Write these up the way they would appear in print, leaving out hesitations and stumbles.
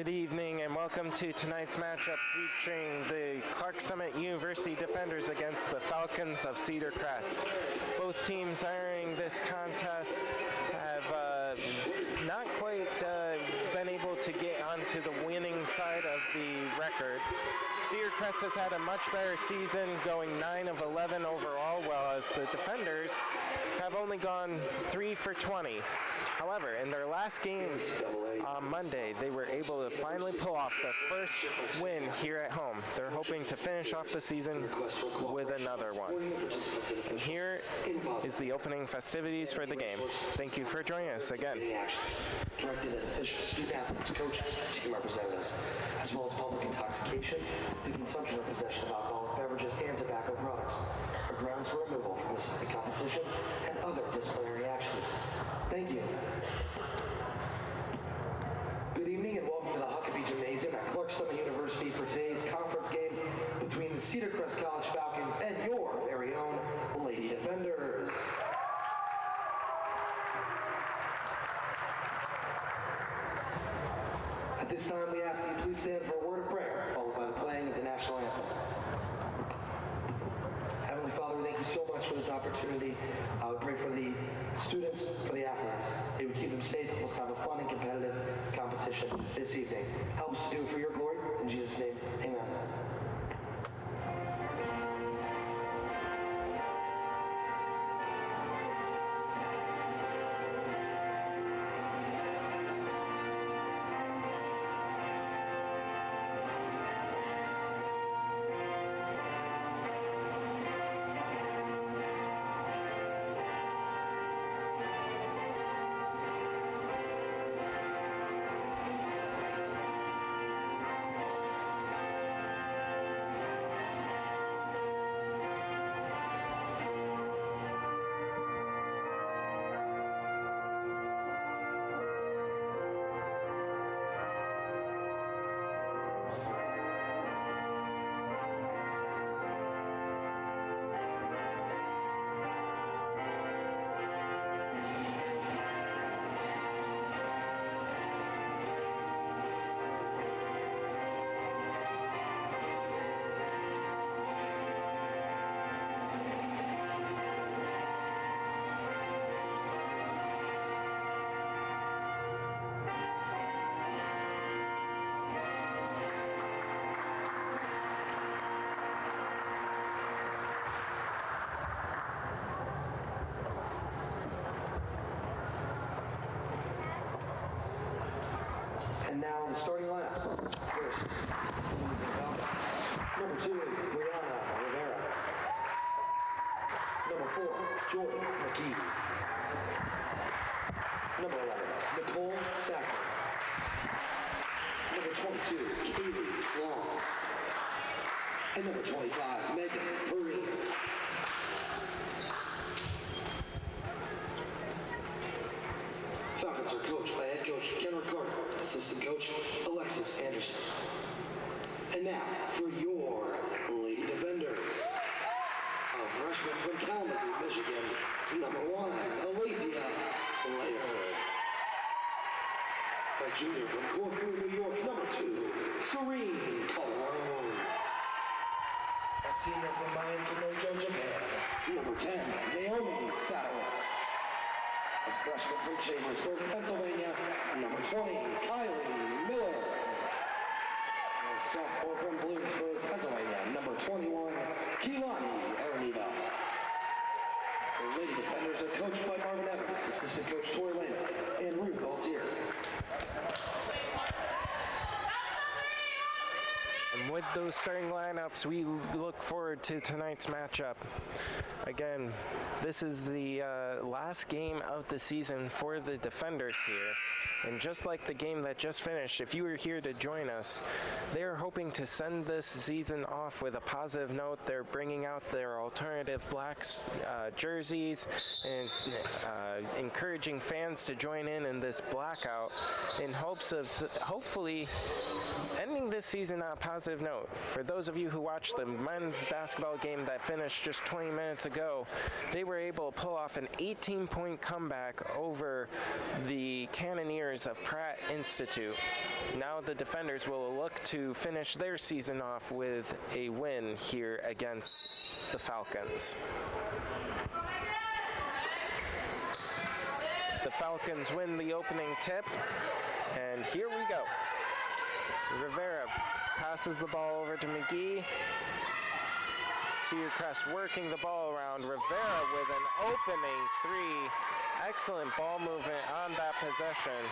Good evening and welcome to tonight's matchup featuring the Clark Summit University Defenders against the Falcons of Cedar Crest. Both teams entering this contest have not quite been able to get onto the winning side of the record. Cedar Crest has had a much better season, going 9 of 11 overall, while as the defenders have only gone 3 for 20. However, in their last game on Monday, they were able to finally pull off their first win here at home. They're hoping to finish off the season with another one. And here is the opening festivities for the game. Thank you for joining us again. Directed at officials, student athletes, coaches, team representatives, as well as public intoxication, the consumption or possession of alcoholic beverages and tobacco products, are grounds for removal from the civic competition and other disciplinary actions. Thank you. Good evening and welcome to the Huckabee Gymnasium at Clark Summit University for today's conference game between the Cedar Crest College Falcons and your very own Lady Defenders. At this time, we ask that you please stand for a word of prayer, followed by the playing of the national anthem. Heavenly Father, we thank you so much for this opportunity. We pray for the students, for the athletes. It would keep them safe. Let's have a fun and competitive competition this evening. Help us to do it for your glory. In Jesus' name, amen. And now the starting lineups. First, number 2, Brianna Rivera. Number 4, Jordan McGee. Number 11, Nicole Sackler. Number 22, Kaylee Long. And number 25, Megan Perrine. Falcons are coached by head coach Kenrick Carter, assistant coach Alexis Anderson. And now for your Lady Defenders. A freshman from Kalamazoo, Michigan, number 1, Alethea Layer. A junior from Corfu, New York, number 2, Serene Colorado. A senior from Mayan Kanojo, Japan, number 10, Naomi Sadowitz. A freshman from Chambersburg, Pennsylvania, number 20, Kylie Miller. A sophomore from Bloomsburg, Pennsylvania, number 21, Keelani Araneva. The Lady Defenders are coached by Marvin Evans, assistant coach Tori Lehman, and Ruth Altier. And with those starting lineups, we look forward to tonight's matchup. Again, this is the last game of the season for the Defenders here. And just like the game that just finished, if you were here to join us, they're hoping to send this season off with a positive note. They're bringing out their alternative blacks jerseys and encouraging fans to join in this blackout in hopes of hopefully ending this season on a positive note. For those of you who watched the men's basketball game that finished just 20 minutes ago, they were able to pull off an 18-point comeback over the Cannoneers of Pratt Institute. Now the Defenders will look to finish their season off with a win here against the Falcons. The Falcons win the opening tip, And here we go. Rivera passes the ball over to McGee. Cedar Crest working the ball around. Rivera with an opening three. Excellent ball movement on that possession.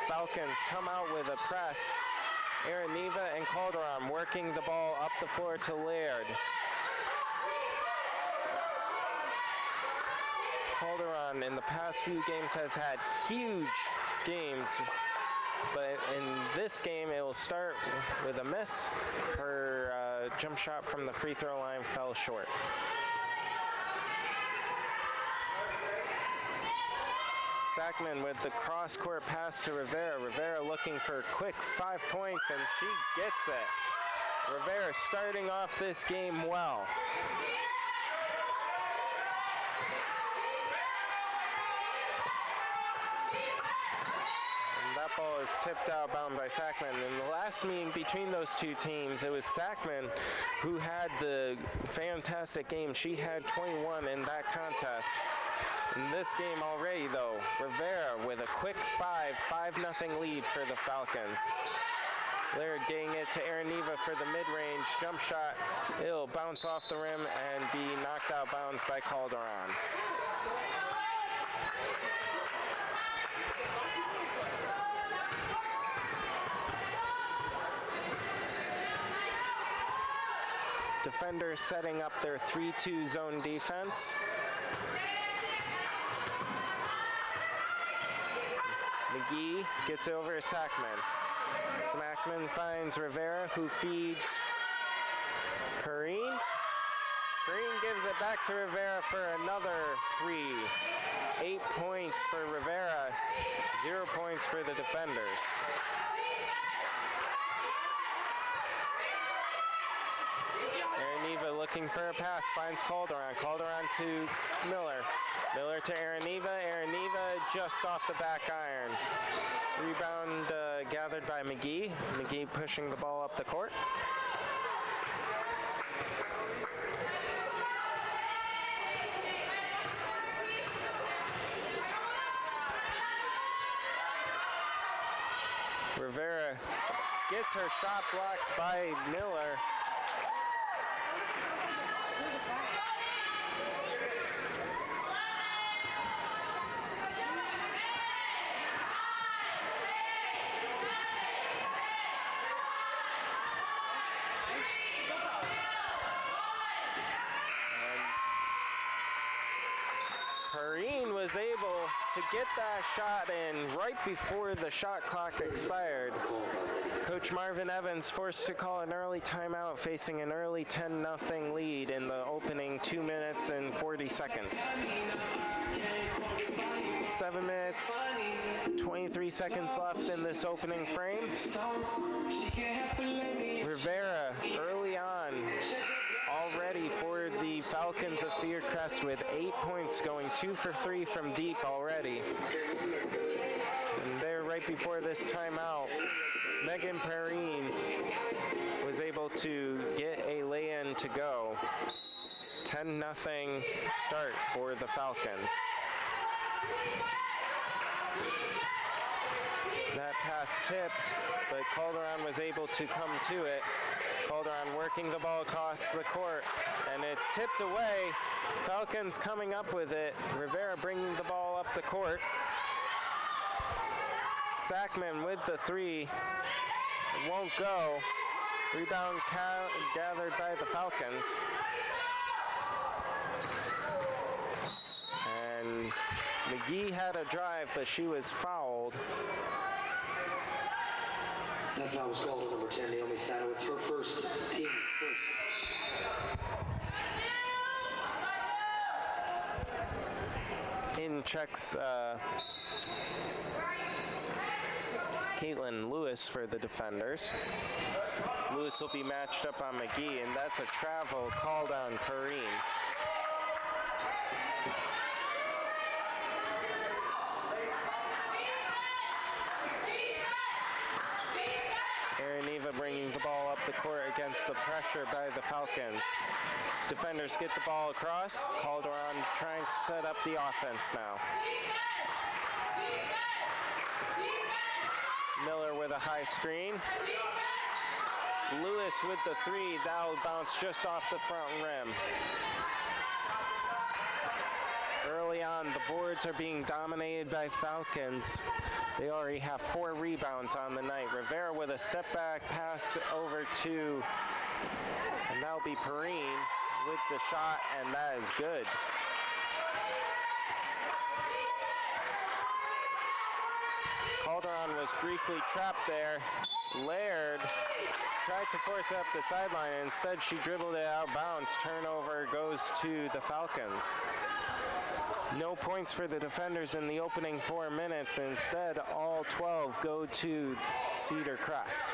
Falcons come out with a press. Araneva and Calderon working the ball up the floor to Laird. Calderon in the past few games has had huge games, but in this game it will start with a miss. Her jump shot from the free throw line fell short. Sackman with the cross-court pass to Rivera. Rivera looking for a quick 5 points, and she gets it. Rivera starting off this game well. And that ball is tipped out bound by Sackman. In the last meeting between those two teams, it was Sackman who had the fantastic game. She had 21 in that contest. In this game already, though, Rivera with a quick 5-0 lead for the Falcons. Laird getting it to Araneva for the mid-range jump shot. It'll bounce off the rim and be knocked out bounds by Calderon. Defenders setting up their 3-2 zone defense. McGee gets over to Sackman. Sackman finds Rivera, who feeds Perrine. Perrine gives it back to Rivera for another three. 8 points for Rivera, 0 points for the defenders. Araneva looking for a pass, finds Calderon. Calderon to Miller. Miller to Araneva. Araneva just off the back iron. Rebound gathered by McGee. McGee pushing the ball up the court. Rivera gets her shot blocked by Miller. Perrine was able to get that shot in right before the shot clock expired. Coach Marvin Evans forced to call an early timeout, facing an early 10-0 lead in the opening 2 minutes and 40 seconds. 7 minutes, 23 seconds left in this opening frame. Rivera early on, already for the Falcons of Cedar Crest with 8 points, going 2 for 3 from deep already. And there right before this timeout, Megan Perrine was able to get a lay-in to go. 10-0 start for the Falcons. That pass tipped, but Calderon was able to come to it. Calderon working the ball across the court, and it's tipped away. Falcons coming up with it. Rivera bringing the ball up the court. Sackman with the three. It won't go. Rebound gathered by the Falcons. And McGee had a drive, but she was fouled. That foul was called on number 10, Naomi Saddle. It's her first, team first. In checks Caitlin Lewis for the defenders. Lewis will be matched up on McGee, and that's a travel called on Perrine. Araneva bringing the ball up the court against the pressure by the Falcons. Defenders get the ball across. Calderon trying to set up the offense now. Miller with a high screen. Lewis with the three. That'll bounce just off the front rim. Early on, the boards are being dominated by Falcons. They already have 4 rebounds on the night. Rivera with a step back pass over to, and that'll be Perrine with the shot, and that is good. Calderon was briefly trapped there. Laird tried to force it up the sideline. Instead, she dribbled it out of bounds. Turnover goes to the Falcons. No points for the defenders in the opening 4 minutes. Instead, all 12 go to Cedar Crest.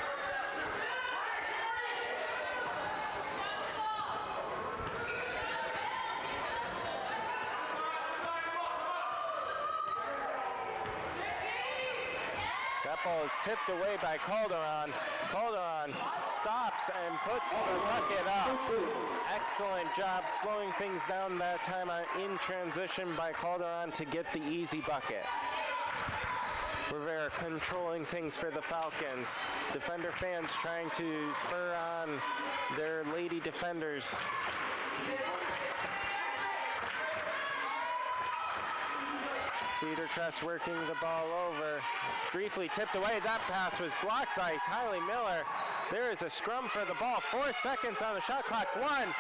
That ball is tipped away by Calderon. Calderon stops and puts the bucket up. Excellent job slowing things down that time in transition by Calderon to get the easy bucket. Rivera controlling things for the Falcons. Defender fans trying to spur on their lady defenders. Cedar Crest working the ball over. It's briefly tipped away. That pass was blocked by Kylie Miller. There is a scrum for the ball. 4 seconds on the shot clock. 1.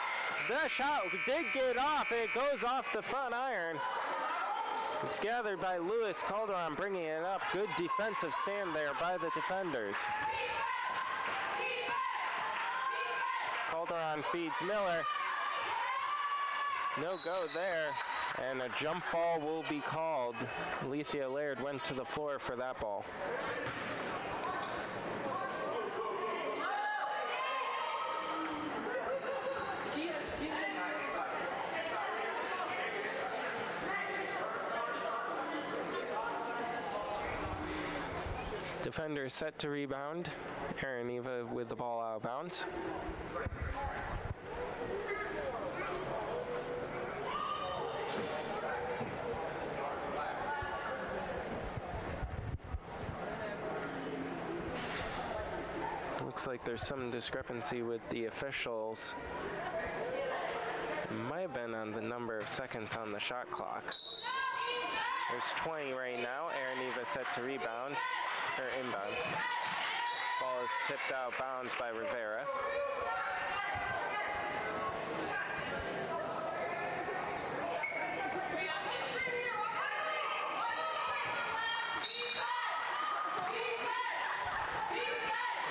The shot did get off. It goes off the front iron. It's gathered by Lewis. Calderon bringing it up. Good defensive stand there by the defenders. Calderon feeds Miller. No go there. And a jump ball will be called. Alethea Laird went to the floor for that ball. Defender set to rebound. Erin Eva with the ball out of bounds. Looks like there's some discrepancy with the officials. It might have been on the number of seconds on the shot clock. There's 20 right now. Erin Eva set to rebound, or inbound. Ball is tipped out of bounds by Rivera.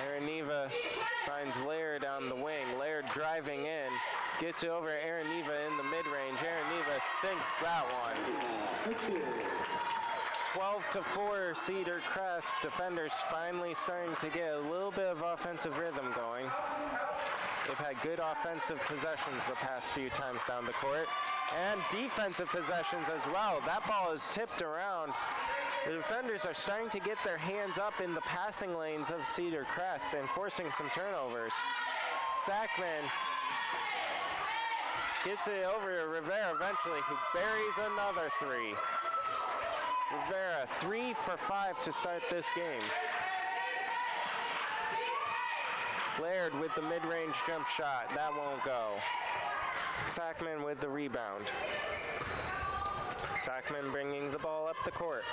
Erin Eva finds Laird on the wing. Laird driving in. Gets it over Erin Eva in the mid-range. Erin Eva sinks that one. 12-4 Cedar Crest. Defenders finally starting to get a little bit of offensive rhythm going. They've had good offensive possessions the past few times down the court. And defensive possessions as well. That ball is tipped around. The defenders are starting to get their hands up in the passing lanes of Cedar Crest and forcing some turnovers. Sackman gets it over to Rivera eventually, who buries another 3. Rivera 3 for 5 to start this game. Laird with the mid-range jump shot. That won't go. Sackman with the rebound. Sackman bringing the ball up the court.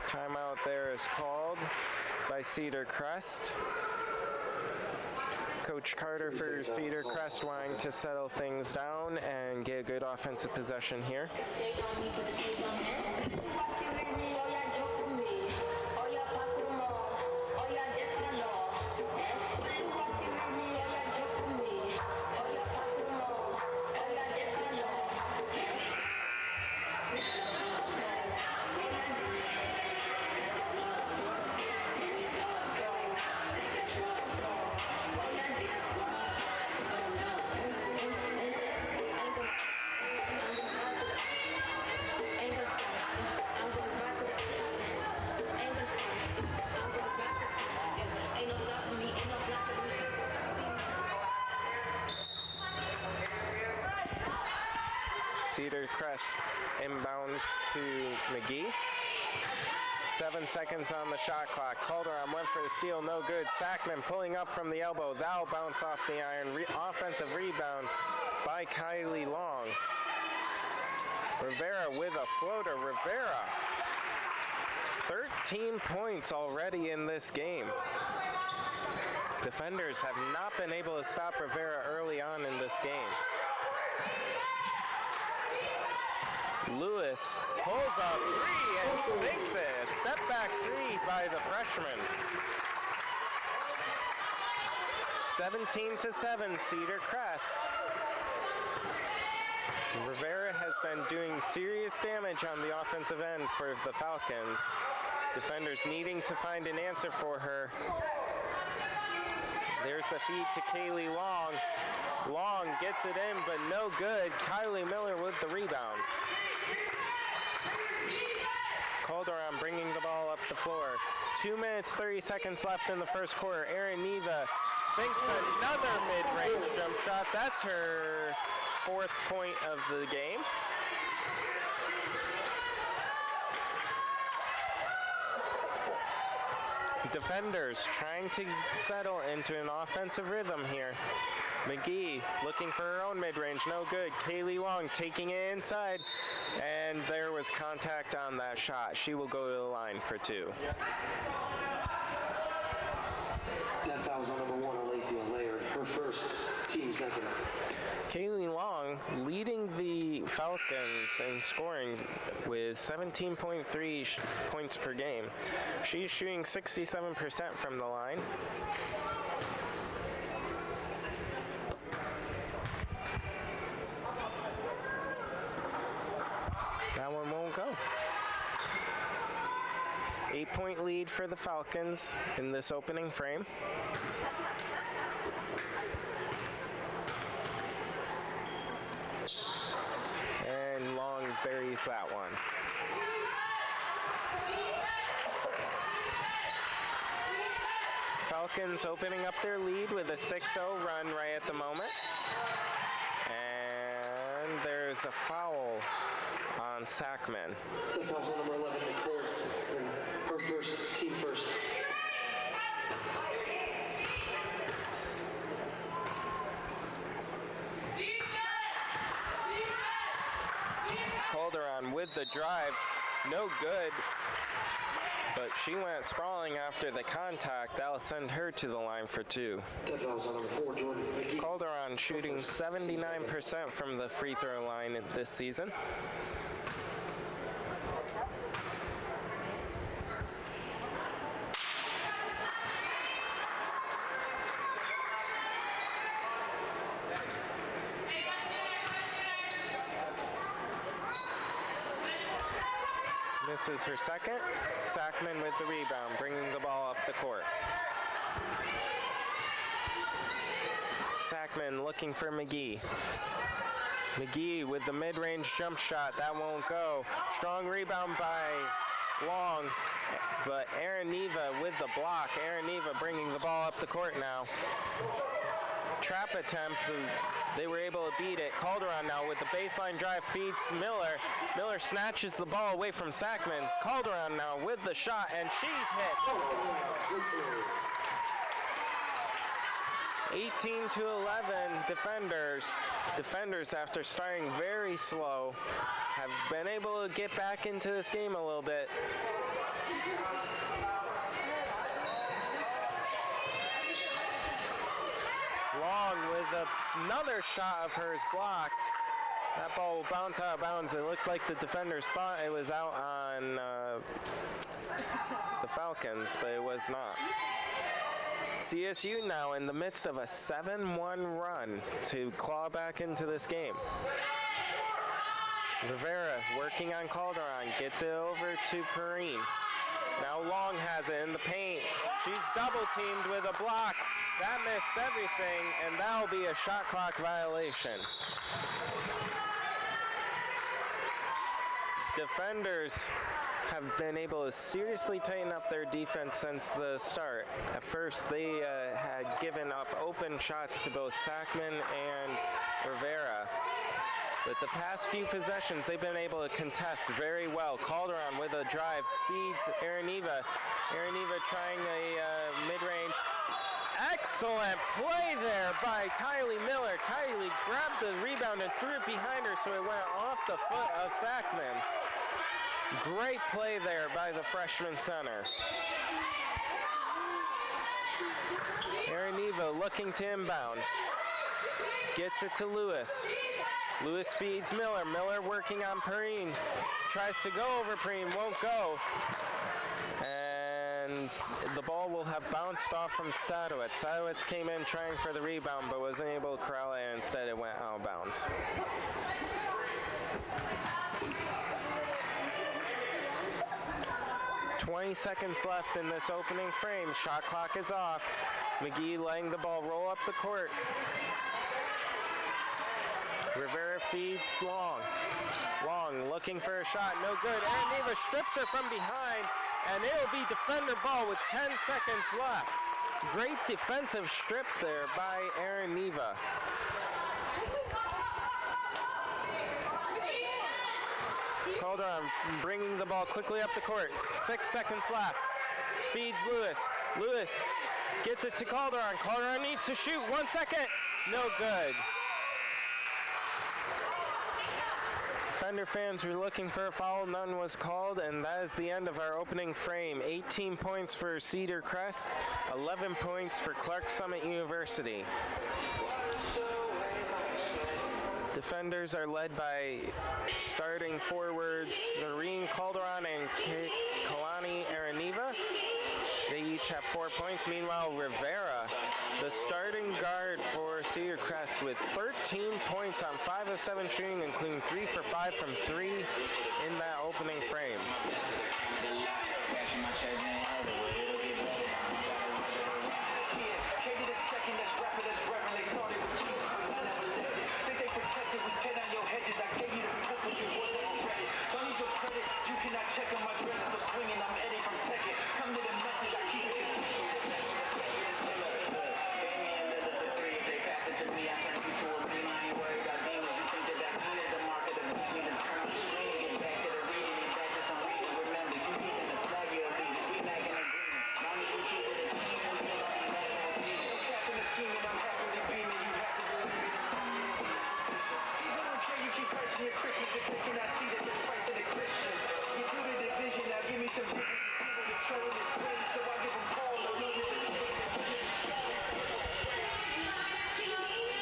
Timeout there is called by Cedar Crest. Coach Carter for Cedar Crest wanting to settle things down and get a good offensive possession here. Cedar Crest inbounds to McGee. 7 seconds on the shot clock. Calderon went for the steal, no good. Sackman pulling up from the elbow. That'll bounce off the iron. Offensive rebound by Kylie Long. Rivera with a floater. Rivera, 13 points already in this game. Defenders have not been able to stop Rivera early on in this game. Lewis pulls up three and sinks it. A step back three by the freshman. 17-7, Cedar Crest. Rivera has been doing serious damage on the offensive end for the Falcons. Defenders needing to find an answer for her. There's the feed to Kaylee Long. Long gets it in, but no good. Kylie Miller with the rebound. Calderon bringing the ball up the floor. 2 minutes, 30 seconds left in the first quarter. Erin Neva sinks another mid-range jump shot. That's her 4th point of the game. Defenders trying to settle into an offensive rhythm here. McGee looking for her own mid-range, no good. Kaylee Long taking it inside, and there was contact on that shot. She will go to the line for 2. That foul's on number 1 on Layfield Laird, her first, team second. Kaylee Long leading the Falcons in scoring with 17.3 points per game. She's shooting 67% from the line. That one won't go. 8-point lead for the Falcons in this opening frame. And Long buries that one. Falcons opening up their lead with a 6-0 run right at the moment. And there's a foul on Sackman. That foul's on number 11, Nicole Sackman, her first, team first. Calderon with the drive, no good, but she went sprawling after the contact. That'll send her to the line for 2. That foul's on number 4, Jordan McGee. Calderon shooting 79% from the free throw line this season. Misses her second. Sackman with the rebound, bringing the ball up the court. Sackman looking for McGee. McGee with the mid-range jump shot. That won't go. Strong rebound by Long, but Erin Neva with the block. Erin Neva bringing the ball up the court now. Trap attempt, they were able to beat it. Calderon now with the baseline drive feeds Miller. Miller snatches the ball away from Sackman. Calderon now with the shot, and she's hit. 18-11 defenders. Defenders, after starting very slow, have been able to get back into this game a little bit. Long with another shot of hers blocked. That ball will bounce out of bounds. It looked like the defenders thought it was out on the Falcons, but it was not. CSU now in the midst of a 7-1 run to claw back into this game. Rivera working on Calderon, gets it over to Perrine. Now Long has it in the paint. She's double teamed with a block. That missed everything, and that'll be a shot clock violation. Defenders have been able to seriously tighten up their defense since the start. At first, they had given up open shots to both Sackman and Rivera. But the past few possessions, they've been able to contest very well. Calderon with a drive feeds Araneva. Araneva trying a mid-range. Excellent play there by Kylie Miller. Kylie grabbed the rebound and threw it behind her, so it went off the foot of Sackman. Great play there by the freshman center. Araneva looking to inbound. Gets it to Lewis. Lewis feeds Miller. Miller working on Perrine. Tries to go over Perrine, won't go. And the ball will have bounced off from Sadowitz. Sadowitz came in trying for the rebound, but wasn't able to corral it. Instead, it went out of bounds. "20 seconds left in this opening frame. Shot clock is off. McGee letting the ball roll up the court. Rivera feeds Long. Long looking for a shot, no good. Araneva strips her from behind, and it'll be defender ball with 10 seconds left. Great defensive strip there by Araneva. Calderon bringing the ball quickly up the court. 6 seconds left. Feeds Lewis. Lewis gets it to Calderon. Calderon needs to shoot. 1 second. No good. Defender fans were looking for a foul. None was called, and that is the end of our opening frame. 18 points for Cedar Crest, 11 points for Clark Summit University. Defenders are led by starting forwards Serene Calderon and Kalani Araneva. They each have 4 points. Meanwhile, Rivera, the starting guard for Cedar Crest, with 13 points on 5 of 7 shooting, including 3 for 5 from 3 in that opening frame.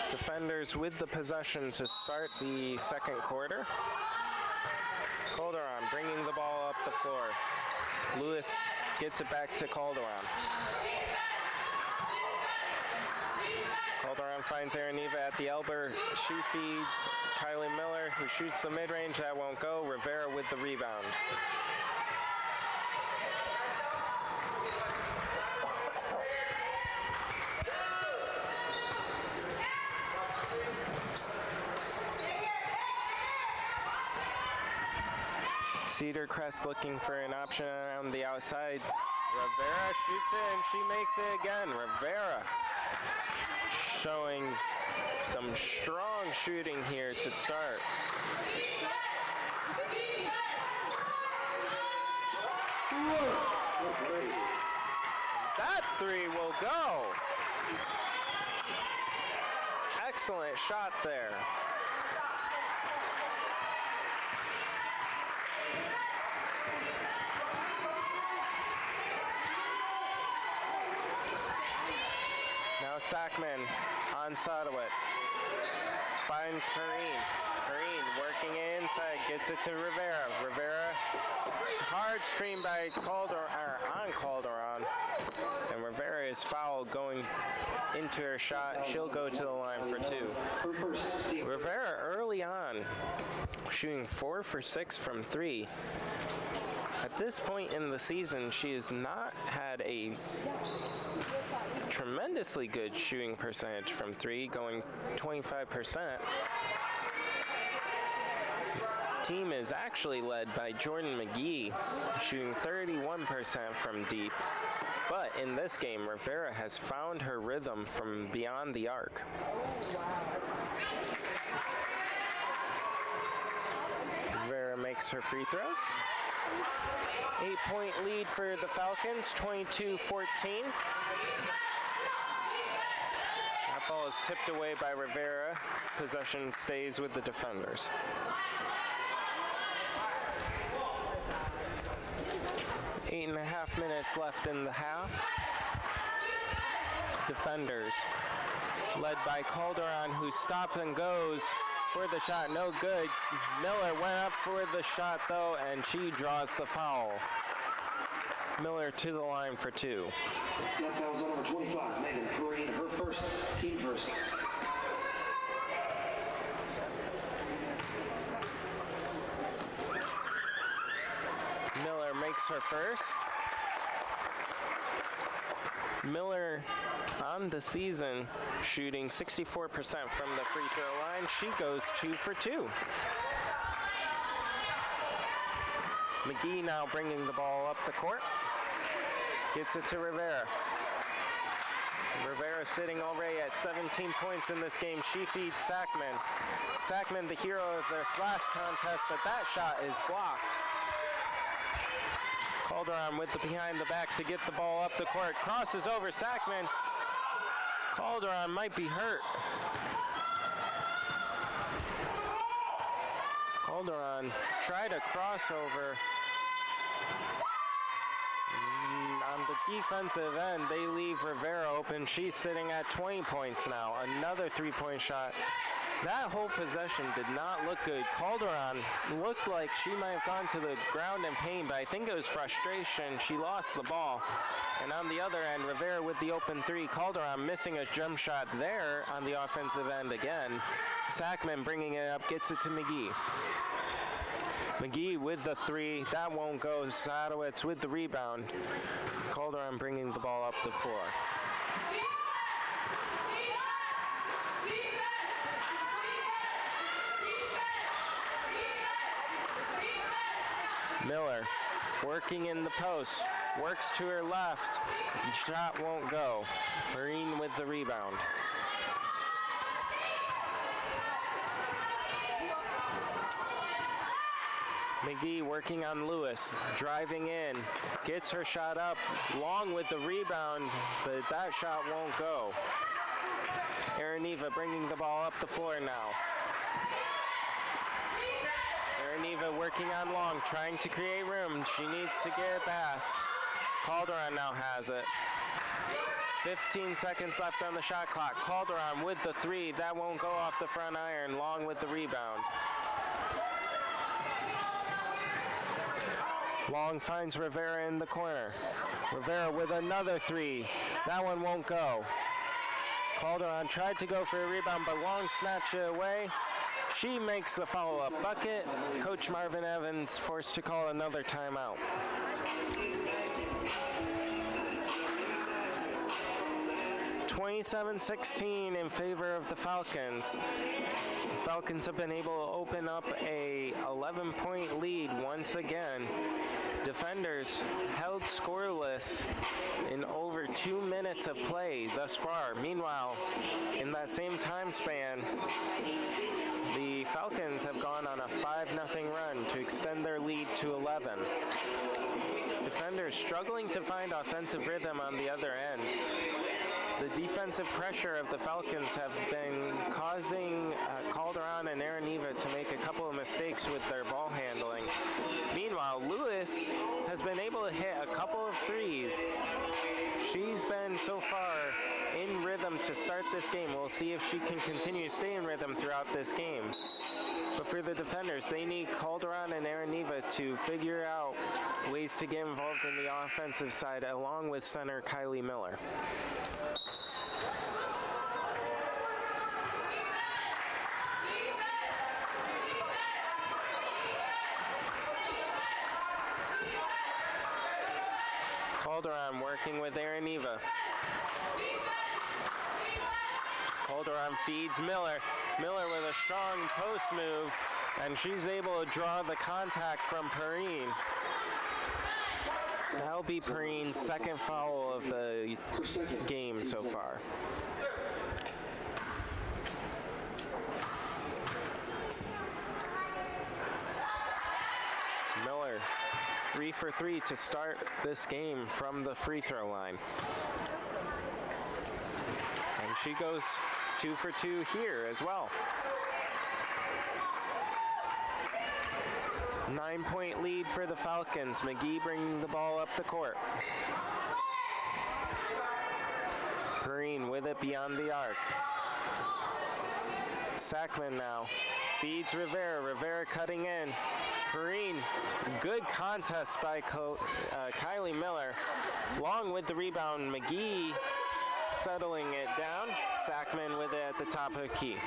Defenders with the possession to start the second quarter. Calderon bringing the ball up the floor. Lewis gets it back to Calderon. Calderon finds Araneva at the elbow. She feeds Kylie Miller, who shoots the mid-range. That won't go. Rivera with the rebound. Cedar Crest looking for an option around the outside. Rivera shoots it, and she makes it again. Rivera showing some strong shooting here to start. That three will go. Excellent shot there. Sackman on Sadowitz. Finds Perrine. Perrine working inside, gets it to Rivera. Rivera, hard screen by Calderon. And Rivera is fouled going into her shot. She'll go to the line for 2. Rivera early on, shooting 4 for 6 from 3. At this point in the season, she has not had a tremendously good shooting percentage from 3, going 25%. Team is actually led by Jordan McGee, shooting 31% from deep. But in this game, Rivera has found her rhythm from beyond the arc. makes her free throws. 8-point lead for the Falcons, 22-14. That ball is tipped away by Rivera. Possession stays with the defenders. Eight and a half minutes left in the half. Defenders led by Calderon, who stops and goes for the shot. No good. Miller went up for the shot, though, and she draws the foul. Miller to the line for two. That foul was on number 25, Megan Perrine, her first, team first. Miller makes her first. Miller on the season shooting 64% from the free throw line. She goes 2 for 2. McGee now bringing the ball up the court. Gets it to Rivera. Rivera sitting already at 17 points in this game. She feeds Sackman. Sackman, the hero of this last contest, but that shot is blocked. Calderon with the behind the back to get the ball up the court. Crosses over Sackman. Calderon might be hurt. Calderon tried a crossover. On the defensive end, they leave Rivera open. She's sitting at 20 points now. Another three-point shot. That whole possession did not look good. Calderon looked like she might have gone to the ground in pain, but I think it was frustration. She lost the ball. And on the other end, Rivera with the open three. Calderon missing a jump shot there on the offensive end again. Sackman bringing it up, gets it to McGee. McGee with the three. That won't go. Sadowitz with the rebound. Calderon bringing the ball up the floor. Miller working in the post, works to her left, shot won't go. Marine with the rebound. McGee working on Lewis, driving in, gets her shot up, Long with the rebound, but that shot won't go. Araneva bringing the ball up the floor now. Araneva working on Long, trying to create room. She needs to get it past. Calderon now has it. 15 seconds left on the shot clock. Calderon with the three. That won't go off the front iron. Long with the rebound. Long finds Rivera in the corner. Rivera with another three. That one won't go. Calderon tried to go for a rebound, but Long snatched it away. She makes the follow-up bucket. Coach Marvin Evans forced to call another timeout. (27-16) in favor of the Falcons. The Falcons have been able to open up a 11-point lead once again. Defenders held scoreless in over 2 minutes of play thus far. Meanwhile, in that same time span, the Falcons have gone on a 5-0 run to extend their lead to 11. Defenders struggling to find offensive rhythm on the other end. The defensive pressure of the Falcons have been causing Calderon and Araneva to make a couple of mistakes with their ball handling. Meanwhile, Lewis has been able to hit a couple of threes. She's been so far in rhythm to start this game. We'll see if she can continue to stay in rhythm throughout this game. But for the defenders, they need Calderon and Araneva to figure out ways to get involved in the offensive side, along with center Kylie Miller. Calderon working with Araneva. Calderon feeds Miller. Miller with a strong post move, and she's able to draw the contact from Perrine. That'll be Perrine's second foul of the game so far. 3 for 3 to start this game from the free throw line. And she goes 2 for 2 here as well. 9-point lead for the Falcons. McGee bringing the ball up the court. Perrine with it beyond the arc. Sackman now feeds Rivera. Rivera cutting in. Perrine, good contest by Kylie Miller. Long with the rebound. McGee settling it down. Sackman with it at the top of the key.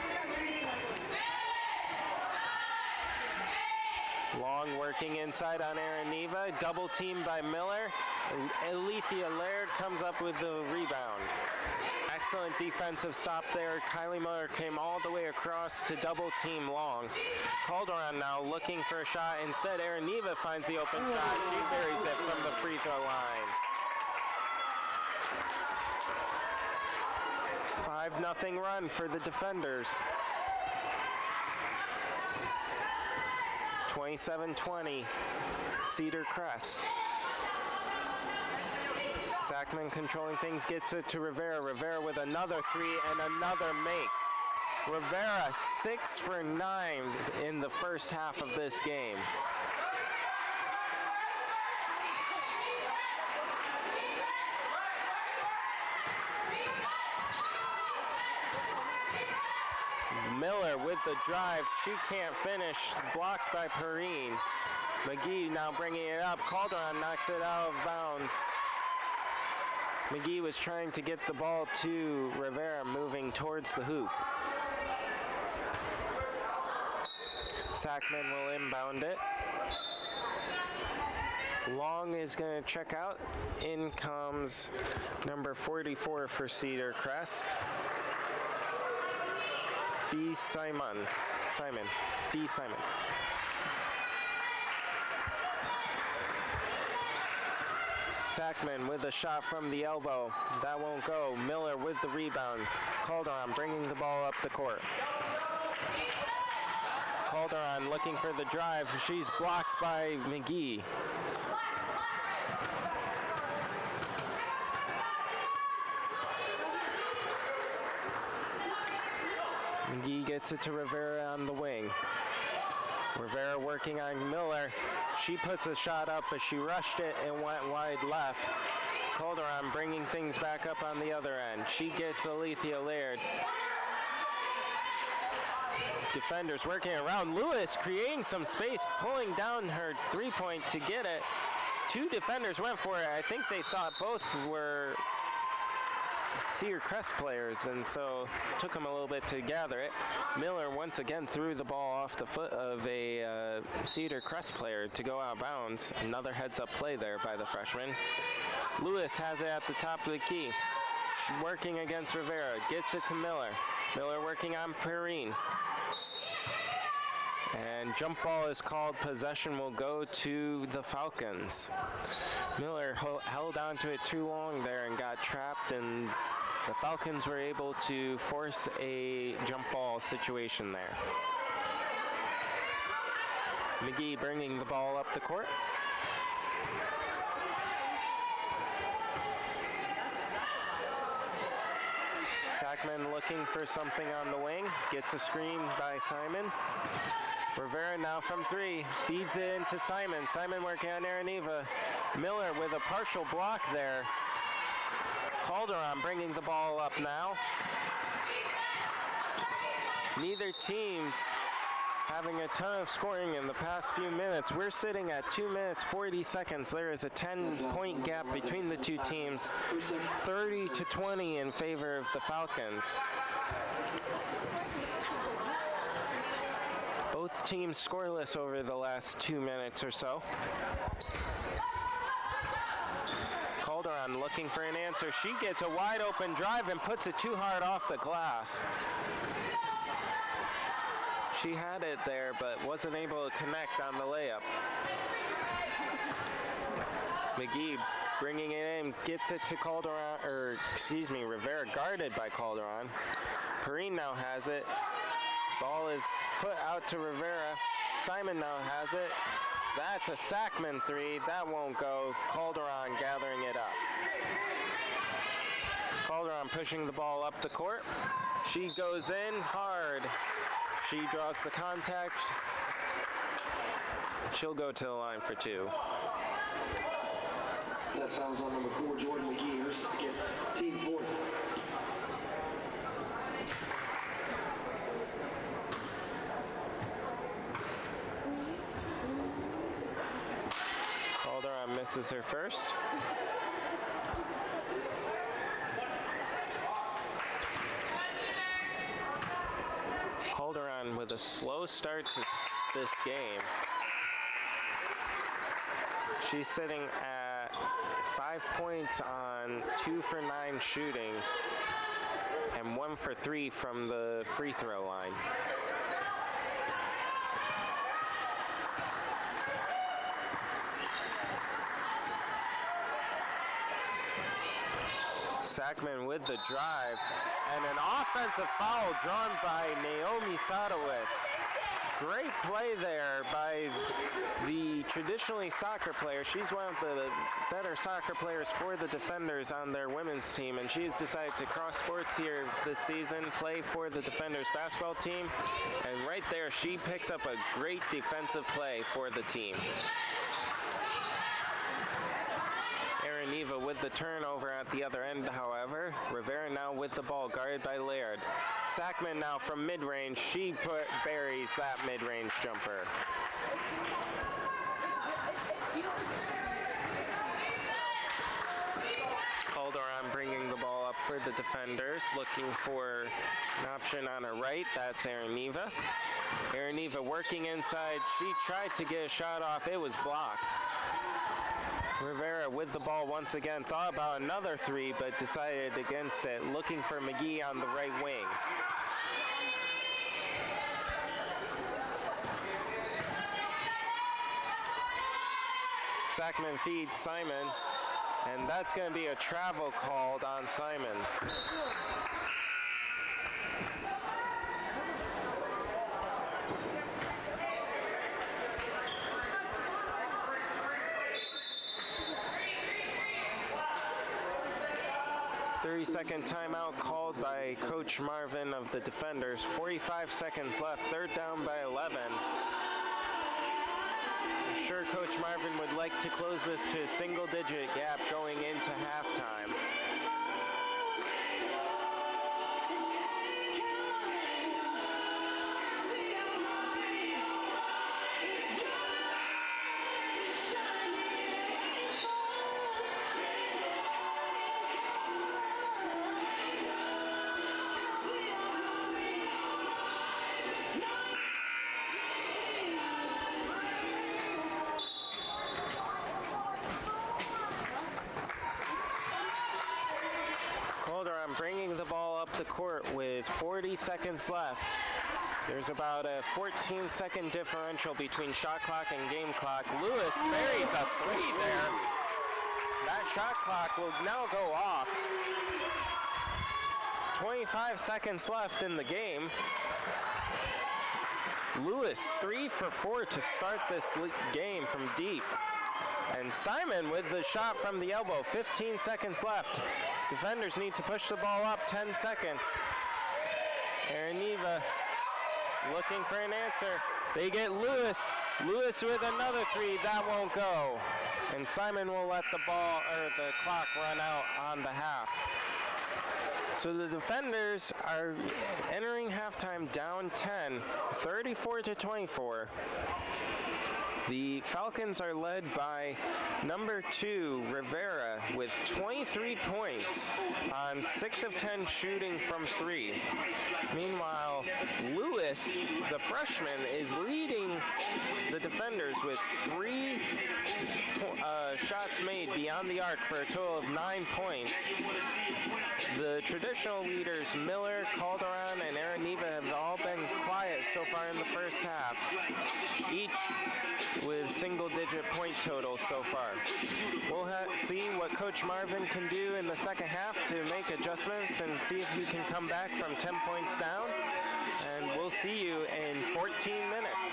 Long working inside on Araneva. Double teamed by Miller. Alethea Laird comes up with the rebound. Excellent defensive stop there. Kylie Miller came all the way across to double team Long. Calderon now looking for a shot. Instead, Araneva finds the open shot. She buries it from the free throw line. 5-0 run for the defenders. 27-20, Cedar Crest. Sackman controlling things, gets it to Rivera. Rivera with another three and another make. Rivera 6 for 9 in the first half of this game. Miller with the drive, she can't finish, blocked by Perrine. McGee now bringing it up, Calderon knocks it out of bounds. McGee was trying to get the ball to Rivera, moving towards the hoop. Sackman will inbound it. Long is going to check out. In comes number 44 for Cedar Crest. Fee Simon. Fee Simon. Sackman with a shot from the elbow. That won't go. Miller with the rebound. Calderon bringing the ball up the court. Calderon looking for the drive. She's blocked by McGee. McGee gets it to Rivera on the wing. Rivera working on Miller. She puts a shot up, but she rushed it and went wide left. Calderon bringing things back up on the other end. She gets Alethea Laird. Defenders working around. Lewis creating some space, pulling down her three-point to get it. Two defenders went for it. I think they thought both were Cedar Crest players, and so took them a little bit to gather it. Miller once again threw the ball off the foot of a Cedar Crest player to go out of bounds. Another heads-up play there by the freshman. Lewis has it at the top of the key. She's working against Rivera, gets it to Miller. Miller working on Perrine. And jump ball is called. Possession will go to the Falcons. Miller held on to it too long there and got trapped, and the Falcons were able to force a jump ball situation there. McGee bringing the ball up the court. Sackman looking for something on the wing. Gets a screen by Simon. Rivera now from three, feeds it into Simon. Simon working on Araneva. Miller with a partial block there. Calderon bringing the ball up now. Neither team's having a ton of scoring in the past few minutes. We're sitting at 2 minutes, 40 seconds. There is a 10-point gap between the two teams. 30-20 in favor of the Falcons. Both teams scoreless over the last 2 minutes or so. Calderon looking for an answer. She gets a wide open drive and puts it too hard off the glass. She had it there, but wasn't able to connect on the layup. McGee bringing it in, gets it to Calderon, Rivera, guarded by Calderon. Perrine now has it. Ball is put out to Rivera. Simon now has it. That's a Sackman three. That won't go. Calderon gathering it up. Calderon pushing the ball up the court. She goes in hard. She draws the contact. She'll go to the line for two. That foul's on number 4, Jordan McGee, her second, team fourth. Calderon misses her first. Calderon with a slow start to this game. She's sitting at 5 points on 2 for 9 shooting and 1 for 3 from the free throw line. Sackman with the drive, and an offensive foul drawn by Naomi Sadowitz. Great play there by the traditionally soccer player. She's one of the better soccer players for the Defenders on their women's team, and she's decided to cross sports here this season, play for the Defenders basketball team, and right there she picks up a great defensive play for the team. Neva with the turnover at the other end, however. Rivera now with the ball, guarded by Laird. Sackman now from mid-range. She buries that mid-range jumper. Calderon bringing the ball up for the Defenders, looking for an option on her right. That's Erin Neva. Erin Neva working inside. She tried to get a shot off. It was blocked. Rivera with the ball once again, thought about another three, but decided against it, looking for McGee on the right wing. Sackman feeds Simon, and that's going to be a travel called on Simon. 30-second timeout called by Coach Marvin of the Defenders. 45 seconds left, third down by 11. I'm sure Coach Marvin would like to close this to a single-digit gap going into halftime. Bringing the ball up the court with 40 seconds left. There's about a 14-second differential between shot clock and game clock. Lewis buries a three there. That shot clock will now go off. 25 seconds left in the game. Lewis 3 for 4 to start this game from deep. And Simon with the shot from the elbow, 15 seconds left. Defenders need to push the ball up, 10 seconds. Erin Neva looking for an answer. They get Lewis. Lewis with another three, that won't go. And Simon will let the clock run out on the half. So the Defenders are entering halftime down 10, 34-24. The Falcons are led by number 2, Rivera, with 23 points on 6 of 10 shooting from 3. Meanwhile, Lewis, the freshman, is leading the Defenders with 3 shots made beyond the arc for a total of 9 points. The traditional leaders, Miller, Calderon, and Erin Neva, have all been quiet so far in the first half, each with single-digit point totals so far. We'll see what Coach Marvin can do in the second half to make adjustments and see if he can come back from 10 points down. And we'll see you in 14 minutes.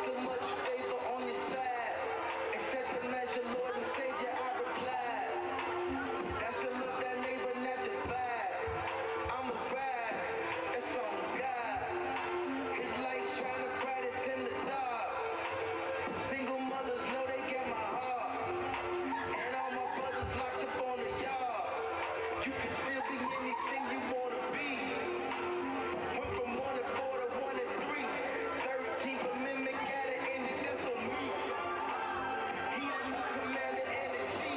so much favor on your side. Accept them as your Lord and Savior, I replied. That should love that neighbor, not divide. I'm a ride, it's on God. His light shine the brightest in the dark. Single mothers know they get my heart. And all my brothers locked up on the yard. You can still be anything you wanna be. Went from 1 and 4 to 1 and 3. 13th Amendment got it ended, that's on me. He the new commander in the G.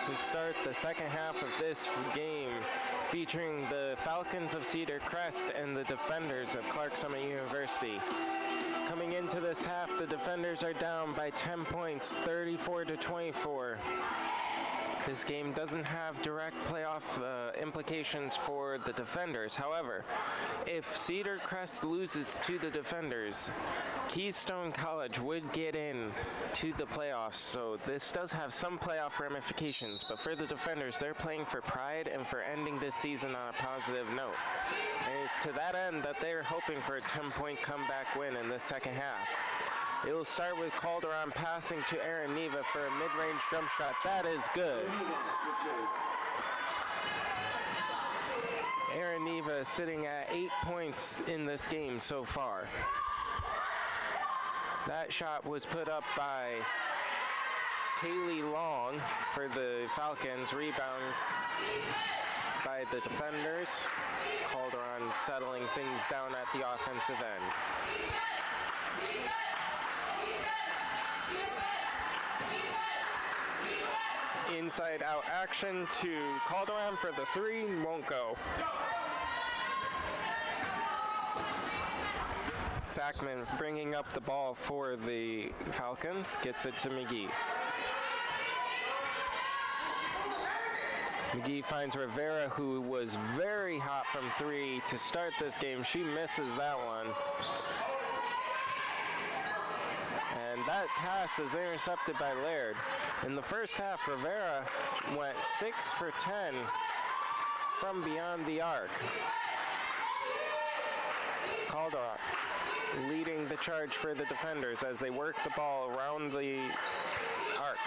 to start the second half of this game, featuring the Falcons of Cedar Crest and the Defenders of Clark Summit University. Coming into this half, the Defenders are down by 10 points, 34-24. This game doesn't have direct playoff implications for the Defenders. However, if Cedar Crest loses to the Defenders, Keystone College would get in to the playoffs. So this does have some playoff ramifications, but for the Defenders, they're playing for pride and for ending this season on a positive note. And it's to that end that they're hoping for a 10-point comeback win in the second half. It will start with Calderon passing to Aaron Neva for a mid-range jump shot. That is good. Aaron Neva sitting at 8 points in this game so far. That shot was put up by Kaylee Long for the Falcons. Rebound by the Defenders. Calderon settling things down at the offensive end. Inside out action to Calderon for the three, won't go. Sackman bringing up the ball for the Falcons, gets it to McGee. McGee finds Rivera, who was very hot from three to start this game. She misses that one. And that pass is intercepted by Laird. In the first half, Rivera went 6 for 10 from beyond the arc. Calderon leading the charge for the Defenders as they work the ball around the arc.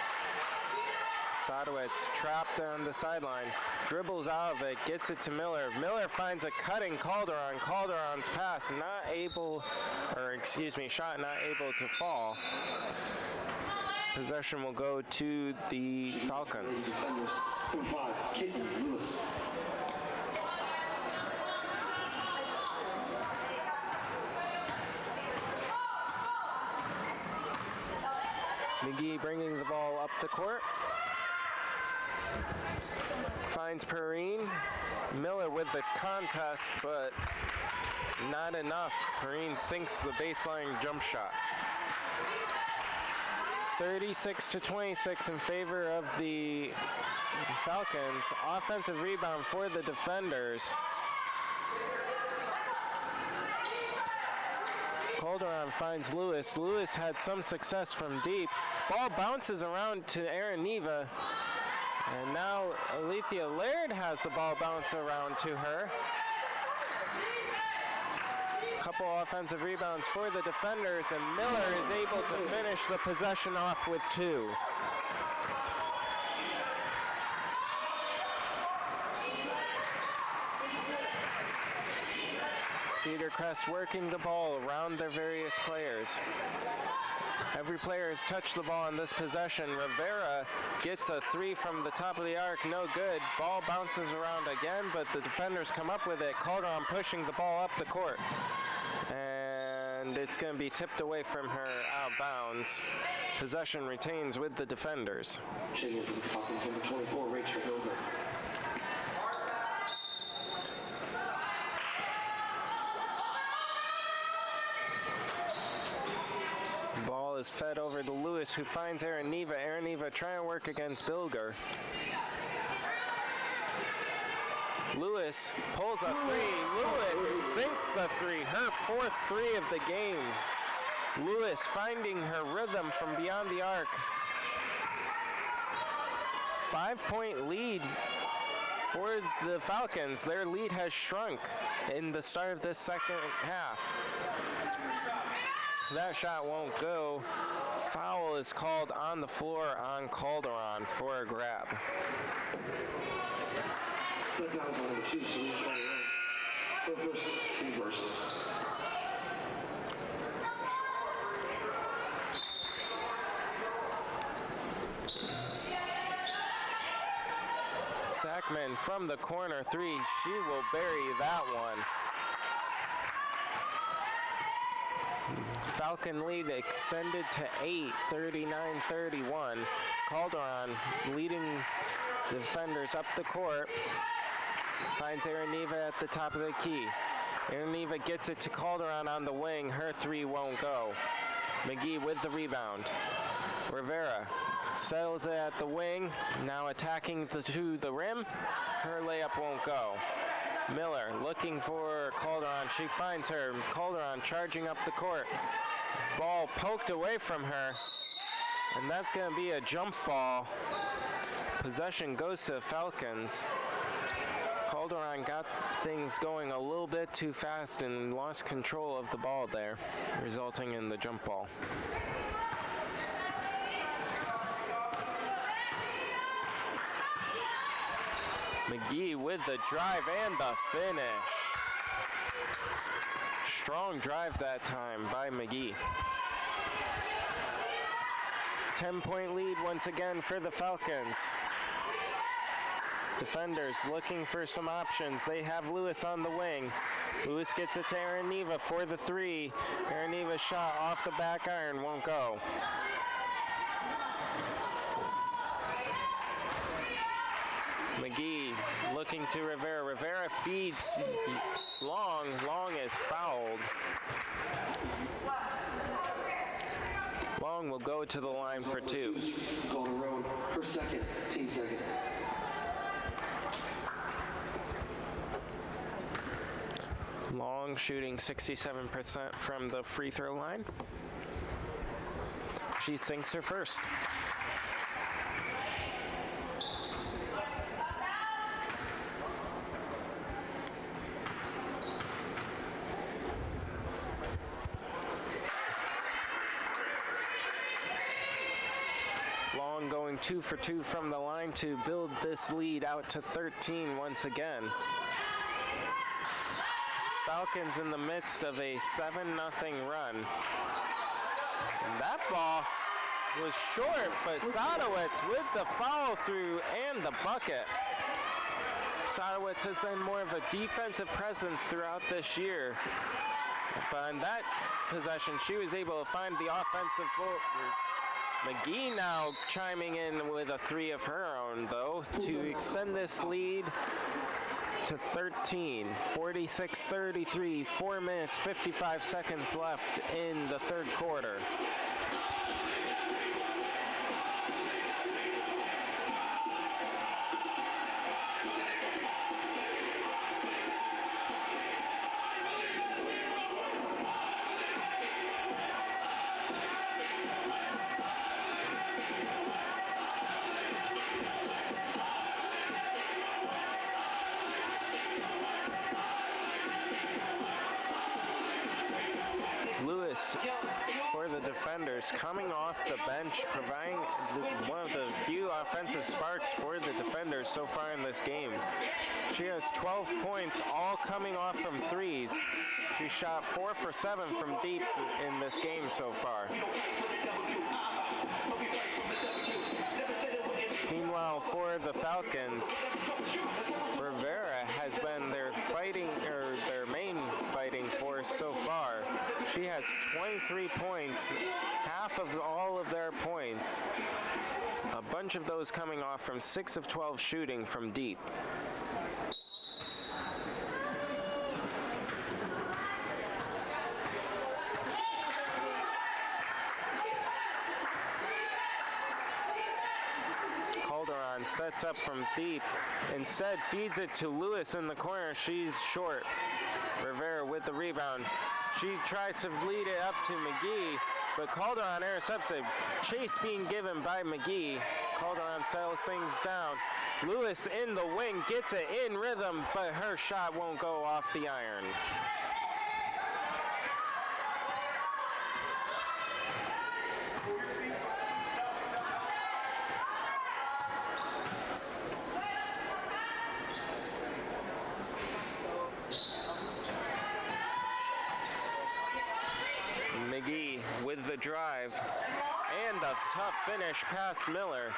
Sadowitz trapped on the sideline, dribbles out of it, gets it to Miller. Miller finds a cutting Calderon. Calderon's pass shot not able to fall. Possession will go to the Falcons. Defenders, number 5, Kitten Lewis. McGee bringing the ball up the court. Finds Perrine. Miller with the contest, but not enough. Perrine sinks the baseline jump shot. 36-26 in favor of the Falcons. Offensive rebound for the Defenders. Calderon finds Lewis. Lewis had some success from deep. Ball bounces around to Aaron Neva. And now Alethea Laird has the ball bounce around to her. Couple offensive rebounds for the Defenders, and Miller is able to finish the possession off with 2. Cedar Crest working the ball around their various players. Every player has touched the ball in this possession. Rivera gets a 3 from the top of the arc, no good. Ball bounces around again, but the Defenders come up with it. Calderon pushing the ball up the court. And it's going to be tipped away from her out of bounds. Possession retains with the Defenders. Checking in for the Falcons, number 24, Rachel Hilbert. Ball is fed over to Lewis, who finds Aaron Neva. Aaron Neva trying to work against Bilger. Lewis pulls a 3. Lewis sinks the 3. Her 4th 3 of the game. Lewis finding her rhythm from beyond the arc. 5-point lead for the Falcons. Their lead has shrunk in the start of this second half. That shot won't go. Foul is called on the floor on Calderon for a grab. That foul's on number 2, so we'll call it out. Go first, team first. Sackman from the corner 3. She will bury that one. Falcon lead extended to 8, 39-31. Calderon leading the defenders up the court. Finds Araneva at the top of the key. Araneva gets it to Calderon on the wing. Her three won't go. McGee with the rebound. Rivera settles it at the wing. Now attacking to the rim. Her layup won't go. Miller looking for Calderon. She finds her. Calderon charging up the court. Ball poked away from her. And that's going to be a jump ball. Possession goes to the Falcons. Calderon got things going a little bit too fast and lost control of the ball there, resulting in the jump ball. McGee with the drive and the finish. Strong drive that time by McGee. 10-point lead once again for the Falcons. Defenders looking for some options. They have Lewis on the wing. Lewis gets it to Araneva for the three. Araneva's shot off the back iron won't go. McGee looking to Rivera. Rivera feeds Long. Long is fouled. Long will go to the line for two. Calderon, her second, team second. Long shooting 67% from the free throw line. She sinks her first. Long going 2 for 2 from the line to build this lead out to 13 once again. Falcons in the midst of a 7-0 run. And that ball was short, but Sadowitz with the follow through and the bucket. Sadowitz has been more of a defensive presence throughout this year. But on that possession, she was able to find the offensive boards. McGee now chiming in with a three of her own, though, to extend this lead to 13, 46-33, 4 minutes, 55 seconds left in the third quarter. For the defenders, coming off the bench, providing one of the few offensive sparks for the defenders so far in this game. She has 12 points, all coming off from threes. She shot 4 for 7 from deep in this game so far. Meanwhile, for the Falcons, Rivera has been their main fighting force so far. She has 23 points, half of all of their points. A bunch of those coming off from 6 of 12 shooting from deep. Calderon sets up from deep, instead feeds it to Lewis in the corner. She's short. Rivera with the rebound. She tries to lead it up to McGee, but Calderon intercepts it. Chase being given by McGee. Calderon settles things down. Lewis in the wing gets it in rhythm, but her shot won't go off the iron. McGee with the drive and a tough finish past Miller.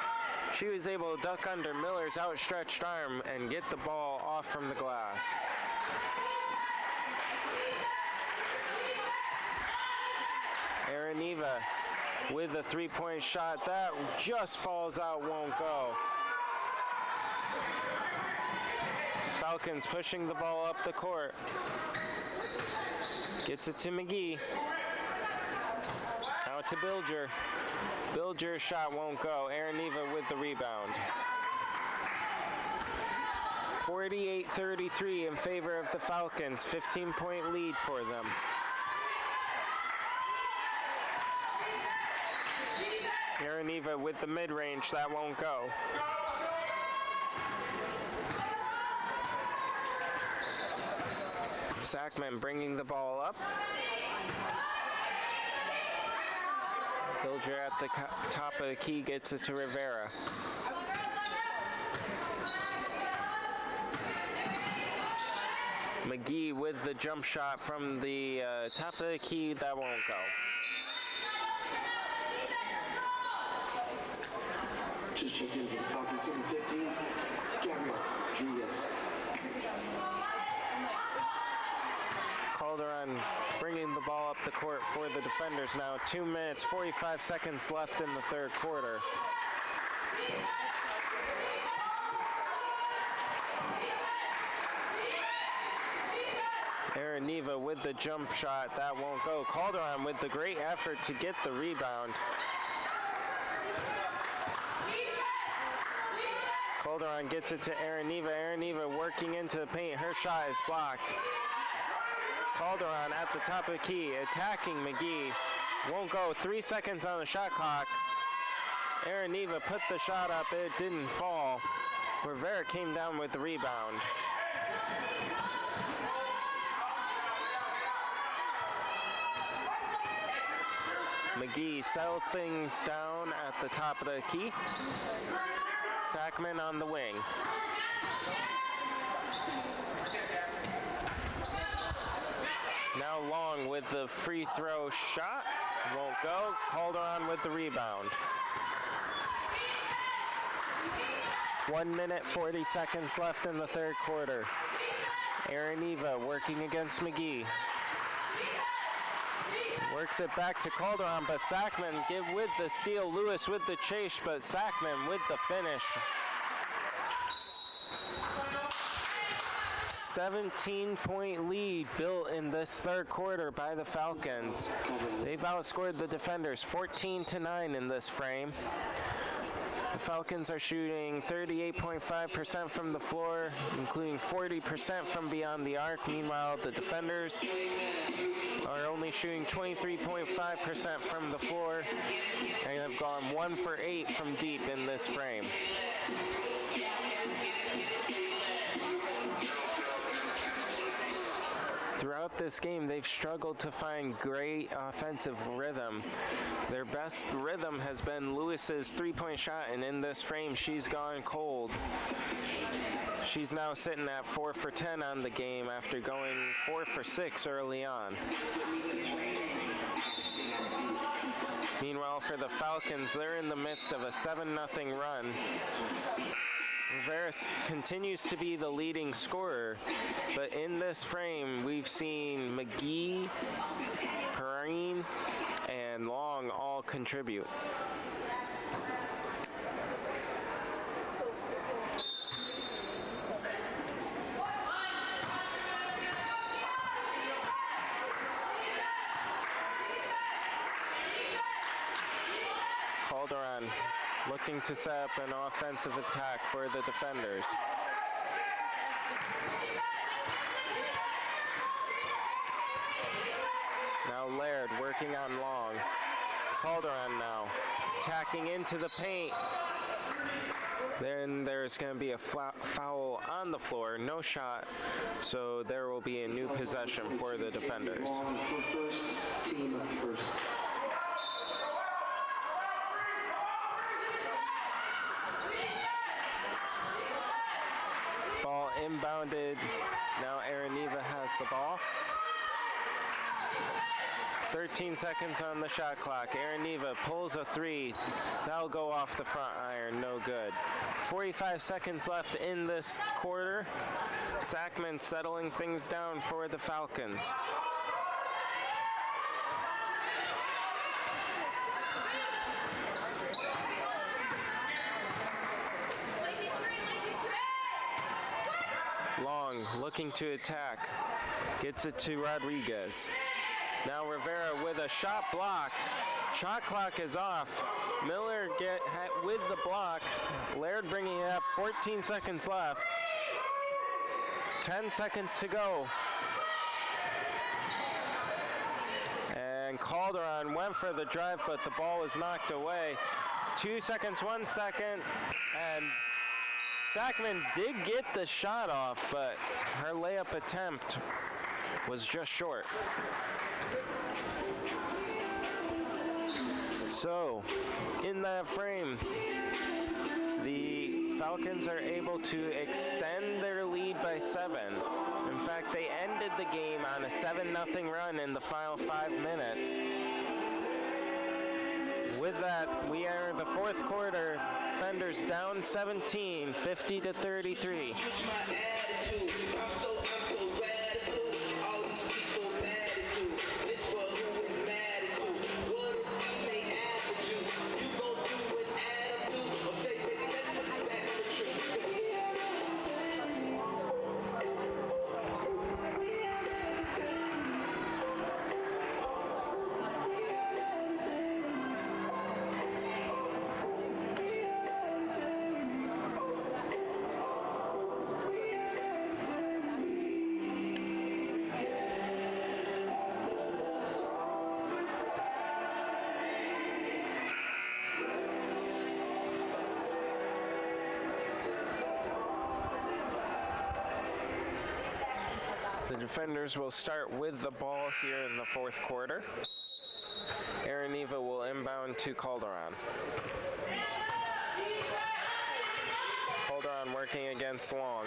She was able to duck under Miller's outstretched arm and get the ball off from the glass. Araneva with a three-point shot. That just falls out, won't go. Falcons pushing the ball up the court. Gets it to McGee. Out to Bilger. Bilger's shot won't go. Araneva with the rebound. 48-33 in favor of the Falcons. 15-point lead for them. Araneva with the mid-range. That won't go. Sackman bringing the ball up. Bilger at the top of the key gets it to Rivera. McGee with the jump shot from the top of the key. That won't go. Just checked in for the Falcons, number 15, Gabriel Rodriguez. Calderon bringing the ball up the court for the defenders now. 2 minutes, 45 seconds left in the third quarter. Araneva with the jump shot. That won't go. Calderon with the great effort to get the rebound. Calderon gets it to Araneva. Araneva working into the paint. Her shot is blocked. Calderon at the top of the key, attacking McGee. Won't go. 3 seconds on the shot clock. Araneva put the shot up. It didn't fall. Rivera came down with the rebound. McGee settled things down at the top of the key. Sackman on the wing. Now Long with the free throw shot. Won't go. Calderon with the rebound. 1 minute, 40 seconds left in the third quarter. Araneva working against McGee. Works it back to Calderon, but Sackman with the steal. Lewis with the chase, but Sackman with the finish. 17-point lead built in this third quarter by the Falcons. They've outscored the defenders 14-9 in this frame. The Falcons are shooting 38.5% from the floor, including 40% from beyond the arc. Meanwhile, the defenders are only shooting 23.5% from the floor and have gone 1 for 8 from deep in this frame. Throughout this game, they've struggled to find great offensive rhythm. Their best rhythm has been Lewis's three-point shot, and in this frame, she's gone cold. She's now sitting at 4 for 10 on the game after going 4 for 6 early on. Meanwhile, for the Falcons, they're in the midst of a 7-0 run. Rivera continues to be the leading scorer, but in this frame, we've seen McGee, Perrine, and Long all contribute. Calderon looking to set up an offensive attack for the defenders. Now Laird working on Long. Calderon now tacking into the paint. Then there's going to be a foul on the floor, no shot, so there will be a new possession for the defenders. Team first. Ball inbounded. Now Araneva has the ball. 13 seconds on the shot clock. Araneva pulls a three. That'll go off the front iron. No good. 45 seconds left in this quarter. Sackman settling things down for the Falcons. looking to attack. Gets it to Rodriguez. Now Rivera with a shot blocked. Shot clock is off. Miller with the block. Laird bringing it up. 14 seconds left. 10 seconds to go. And Calderon went for the drive, but the ball was knocked away. 2 seconds, 1 second, and Sackman did get the shot off, but her layup attempt was just short. So, in that frame, the Falcons are able to extend their lead by 7. In fact, they ended the game on a 7-0 run in the final 5 minutes. With that, we enter the fourth quarter. Defenders down 17, 50-33. The defenders will start with the ball here in the fourth quarter. Araniva will inbound to Calderon. Calderon working against Long.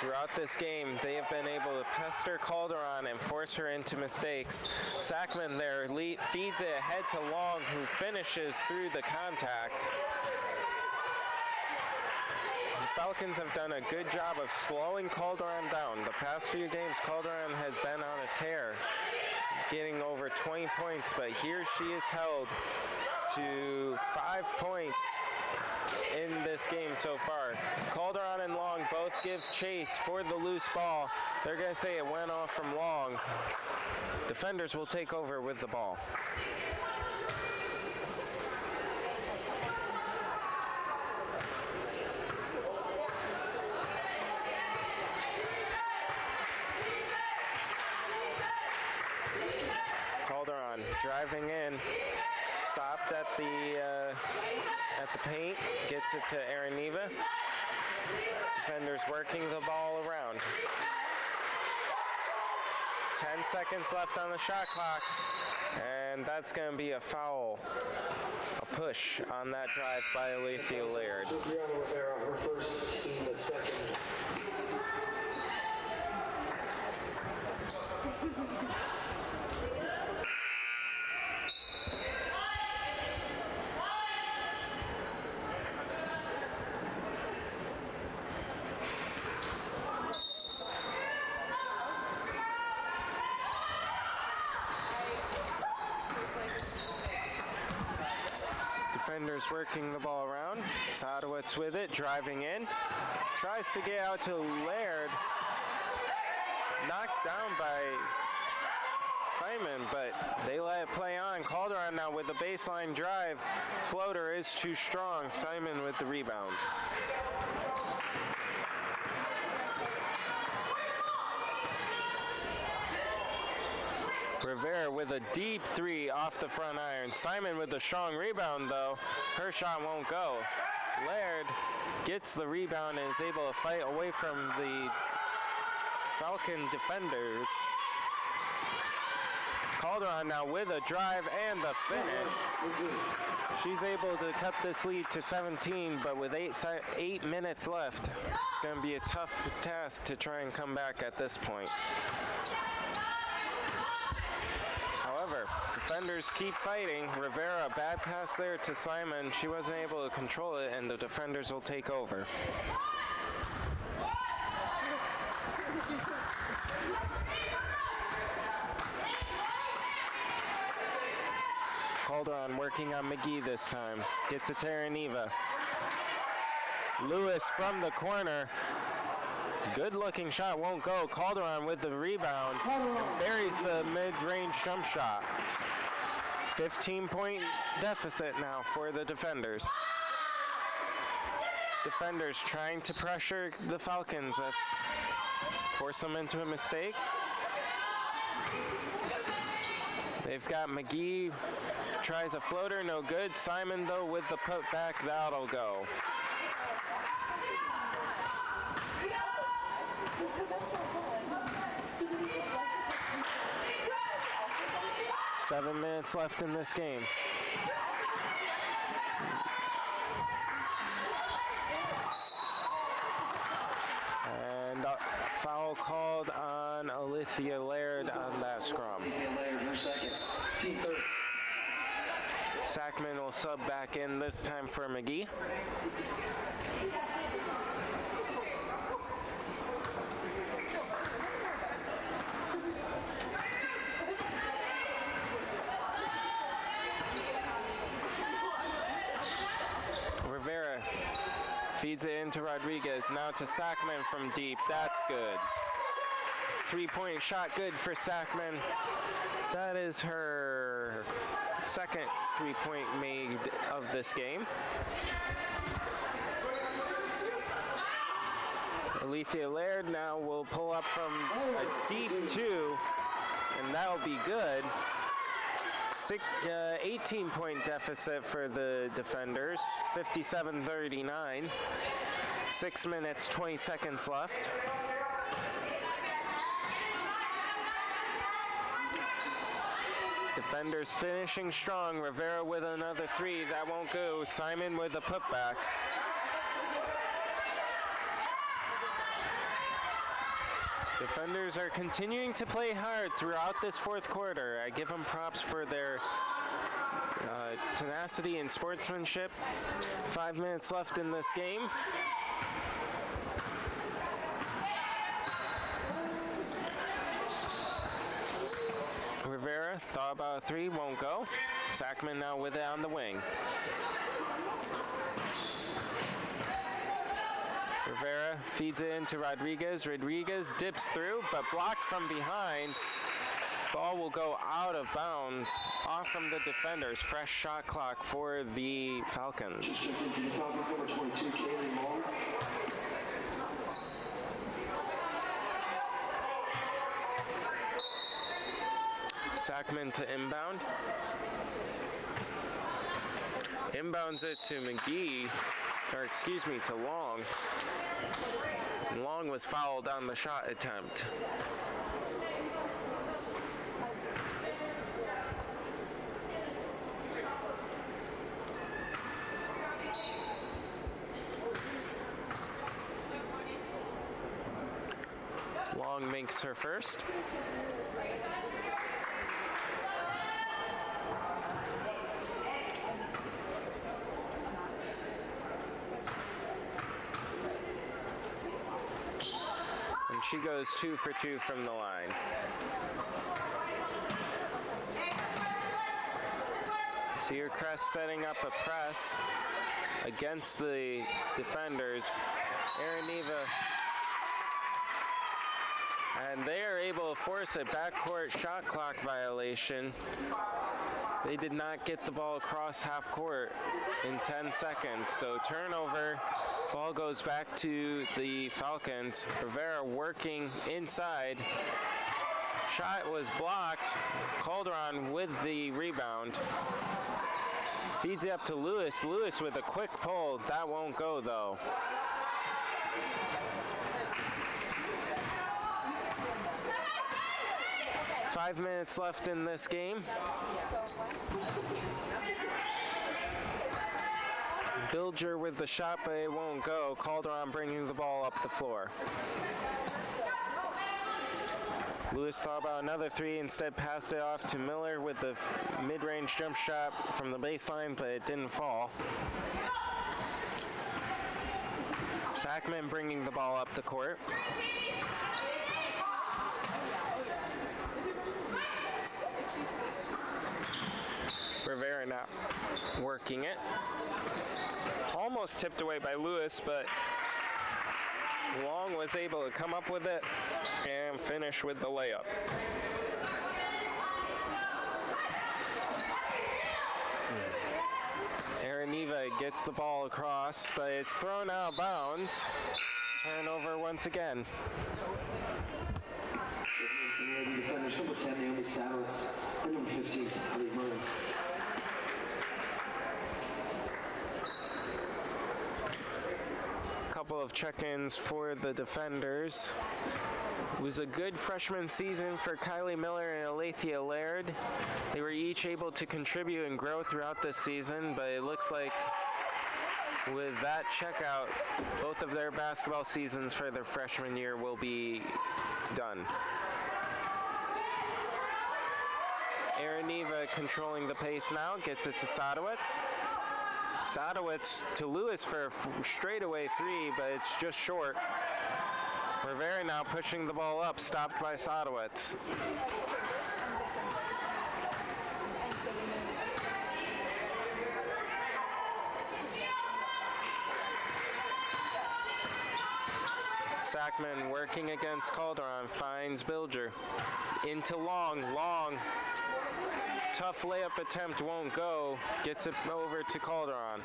Throughout this game, they have been able to pester Calderon and force her into mistakes. Sackman there feeds it ahead to Long, who finishes through the contact. The Falcons have done a good job of slowing Calderon down. The past few games, Calderon has been on a tear, getting over 20 points, but here she is held to 5 points in this game so far. Calderon and Long both give chase for the loose ball. They're going to say it went off from Long. Defenders will take over with the ball. Calderon driving in, stopped at the paint, gets it to Araniva. Defenders working the ball around. 10 seconds left on the shot clock, and that's going to be a foul, a push on that drive by Alethea Laird. Rivera, her first, team the second. Defenders working the ball around. Sadowitz with it, driving in. Tries to get out to Laird. Knocked down by Simon, but they let it play on. Calderon now with the baseline drive. Floater is too strong. Simon with the rebound. Rivera with a deep three off the front iron. Simon with the strong rebound, though. Her shot won't go. Laird gets the rebound and is able to fight away from the Falcon defenders. Calderon now with a drive and the finish. She's able to cut this lead to 17, but with 8 minutes left, it's going to be a tough task to try and come back at this point. However, defenders keep fighting. Rivera, bad pass there to Simon. She wasn't able to control it, and the defenders will take over. Calderon working on McGee this time. Gets it to Araniva. Lewis from the corner. Good looking shot, won't go. Calderon with the rebound and buries the mid-range jump shot. 15-point deficit now for the defenders. Defenders trying to pressure the Falcons, force them into a mistake. They've got McGee, tries a floater, no good. Simon though with the putback, that'll go. 7 minutes left in this game. And foul called on Alethea Laird on that scrum. Laird, her second. Team third. Sackman will sub back in, this time for McGee. Rivera feeds it into Rodriguez, now to Sackman from deep, that's good. 3-point shot good for Sackman. That is her second 3-point made of this game. Alethea Laird now will pull up from a deep 2, and that'll be good. 18-point deficit for the defenders, 57-39. 6 minutes, 20 seconds left. Defenders finishing strong. Rivera with another 3, that won't go. Simon with a putback. Defenders are continuing to play hard throughout this fourth quarter. I give them props for their tenacity and sportsmanship. 5 minutes left in this game. Rivera thought about a 3, won't go. Sackman now with it on the wing. Rivera feeds it into Rodriguez. Rodriguez dips through, but blocked from behind. Ball will go out of bounds, off from the defenders. Fresh shot clock for the Falcons. Falcons number 22, Kaylee Long. Sackman to inbound. Inbounds it to McGee, or excuse me, to Long. Long was fouled on the shot attempt. Long makes her first. She goes 2 for 2 from the line. Cedar Crest setting up a press against the defenders. Aaron Neva. And they are able to force a backcourt shot clock violation. They did not get the ball across half court in 10 seconds. So turnover. Ball goes back to the Falcons. Rivera working inside. Shot was blocked. Calderon with the rebound. Feeds it up to Lewis. Lewis with a quick pull. That won't go though. Five minutes left in this game. Bilger with the shot, but it won't go. Calderon bringing the ball up the floor. Lewis thought about another 3, instead passed it off to Miller with the mid-range jump shot from the baseline, but it didn't fall. Sackman bringing the ball up the court. Rivera not working it. Almost tipped away by Lewis, but Long was able to come up with it and finish with the layup. Araniva gets the ball across, but it's thrown out of bounds. Turnover once again. Ready to finish. Number 10, Naomi Sadowitz. And number 15, Lee Burns. Couple of check-ins for the defenders. It was a good freshman season for Kylie Miller and Alethea Laird. They were each able to contribute and grow throughout this season, but it looks like with that checkout, both of their basketball seasons for their freshman year will be done. Araniva controlling the pace now, gets it to Sadowitz. Sadowitz to Lewis for a straightaway three, but it's just short. Rivera now pushing the ball up, stopped by Sadowitz. Sackman working against Calderon, finds Bilger. Into Long. Tough layup attempt won't go, gets it over to Calderon.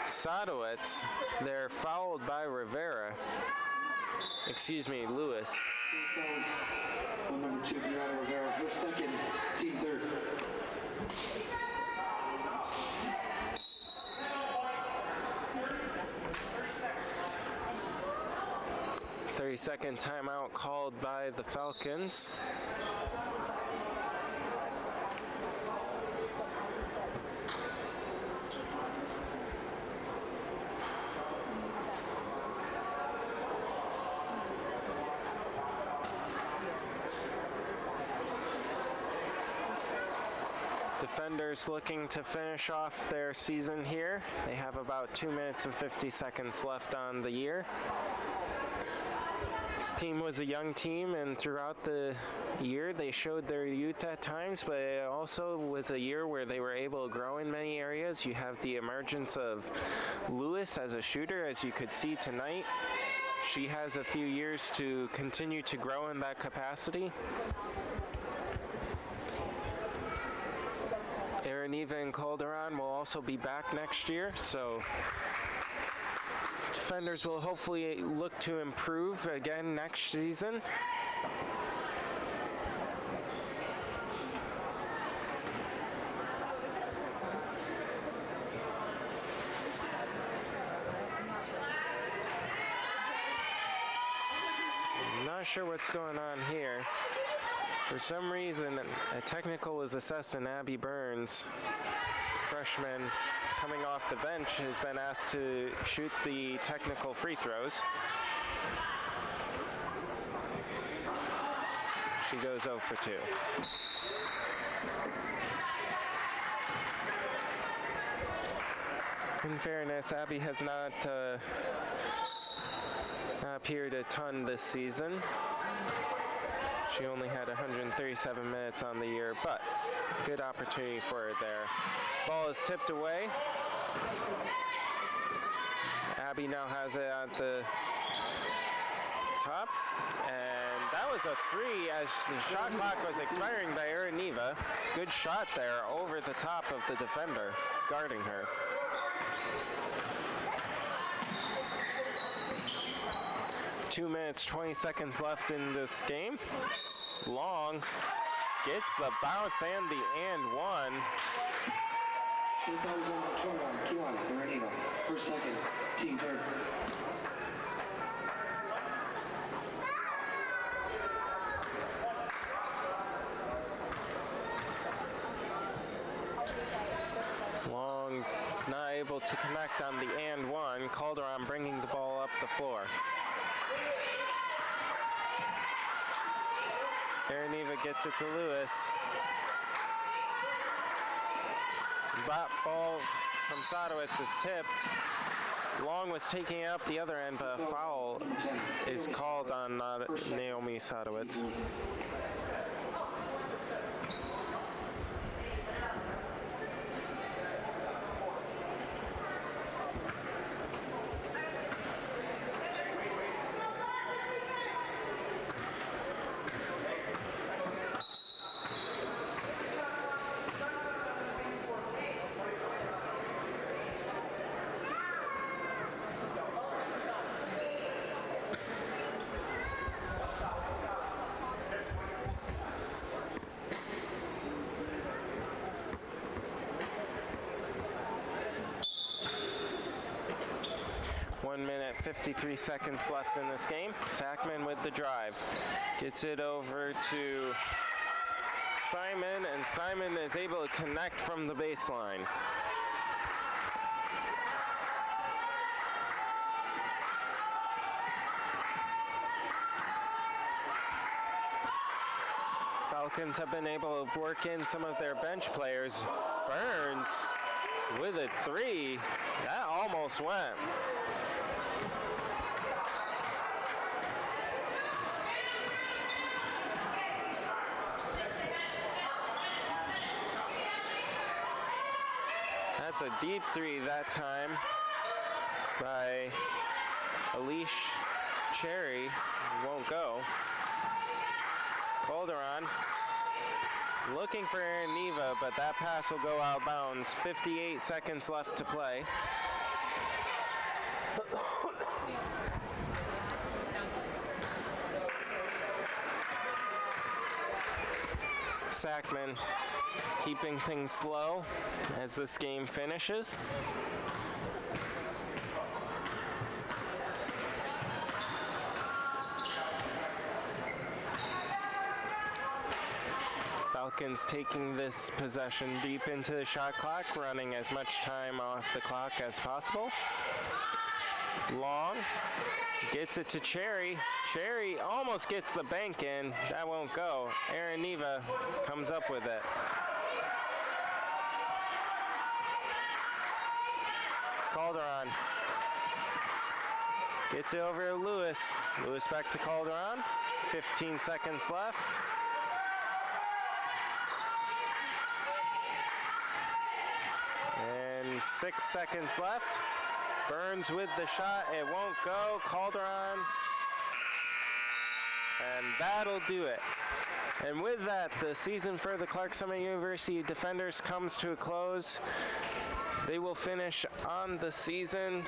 Sadowitz, they're fouled by Rivera. Excuse me, Lewis. On number 2, Brianna Rivera. Her second, team third. Second timeout called by the Falcons. Defenders looking to finish off their season here. They have about 2 minutes and 50 seconds left on the year. This team was a young team, and throughout the year they showed their youth at times, but it also was a year where they were able to grow in many areas. You have the emergence of Lewis as a shooter, as you could see tonight. She has a few years to continue to grow in that capacity. Araniva and Calderon will also be back next year, so defenders will hopefully look to improve again next season. I'm not sure what's going on here. For some reason, a technical was assessed on Abby Burns, freshman coming off the bench, has been asked to shoot the technical free throws. She goes 0 for 2. In fairness, Abby has not appeared a ton this season. She only had 137 minutes on the year, but good opportunity for her there. Ball is tipped away. Abby now has it at the top, and that was a three as the shot clock was expiring by Araniva. Good shot there over the top of the defender, guarding her. Two minutes, 20 seconds left in this game. Long gets the bounce and the and one. That was on the 21, Kiwana Araniva. Her second, team third. Long is not able to connect on the and one. Calderon bringing the ball up the floor. Araniva gets it to Lewis. Ball from Sadowitz is tipped. Long was taking up the other end, but a foul is called on Naomi Sadowitz. One minute, 53 seconds left in this game. Sackman with the drive. Gets it over to Simon, and Simon is able to connect from the baseline. Falcons have been able to work in some of their bench players. Burns with a three. That almost went. That's a deep three that time by Alish Cherry. Won't go. Calderon looking for Aaron Neva, but that pass will go out of bounds. 58 seconds left to play. Sackman keeping things slow as this game finishes. Falcons taking this possession deep into the shot clock, running as much time off the clock as possible. Long gets it to Cherry. Cherry almost gets the bank in. That won't go. Aaron Neva comes up with it. Calderon gets it over to Lewis. Lewis back to Calderon. 15 seconds left. And 6 seconds left. Burns with the shot. It won't go. Calderon. And that'll do it. And with that, the season for the Clark Summit University Defenders comes to a close. They will finish on the season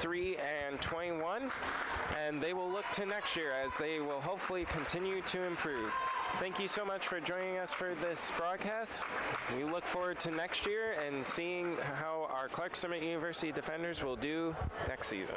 3-21, and they will look to next year as they will hopefully continue to improve. Thank you so much for joining us for this broadcast. We look forward to next year and seeing how our Clark Summit University Defenders will do next season.